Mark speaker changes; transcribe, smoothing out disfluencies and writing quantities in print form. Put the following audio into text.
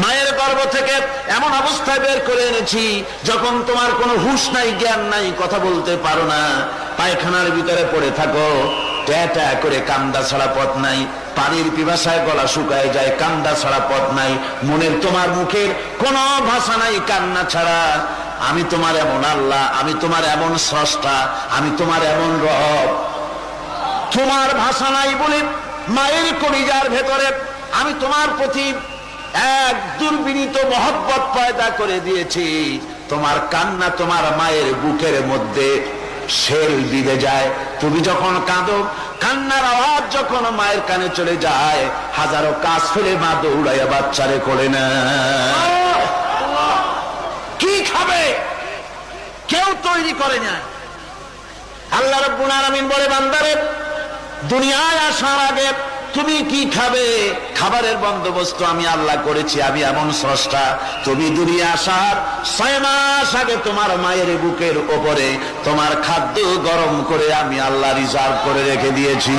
Speaker 1: মায়ের গর্ভ থেকে এমন অবস্থায় বের করে এনেছি যখন তোমার কোনো হুঁশ নাই, জ্ঞান নাই, কথা বলতে পারো না, পায়খানার ভিতরে পড়ে থাকো, ট্যা ট্যা করে কান্দা ছাড়া পথ নাই, পানির পিপাসায় গলা শুকায় যায়, কান্দা ছাড়া পথ নাই, মনের তোমার মুখের কোনো ভাষা নাই কান্না ছাড়া। আমি তোমার এমন আল্লাহ, আমি তোমার এমন স্রষ্টা, আমি তোমার এমন রব। তোমার ভাষা নাই বলে মায়ের কলিজার ভেতরে আমি তোমার প্রতি এক দুর্বিনীত মহব্বত পয়দা করে দিয়েছি। তোমার কান্না তোমার মায়ের বুকের মধ্যে শেল বিঁধে যায়। তুমি যখন কাঁদো, কান্নার আওয়াজ যখন মায়ের কানে চলে যায়, হাজারো কাজ ফেলে মা দৌড়াইয়া বাচ্চারে করে না। কি খাবে কেউ তৈরি করে না। আল্লাহ রাব্বুল আলামিন বলে, বান্দারে দুনিয়ায় আসার আগে তুমি কি খাবে, খাবারের বন্দোবস্ত আমি আল্লাহ করেছি, আমি এমন স্রষ্টা। তুমি দুনিয়া আসার 6 মাস আগে তোমার মায়ের বুকের ওপরে তোমার খাদ্য গরম করে আমি আল্লাহ রিজার্ভ করে রেখে দিয়েছি।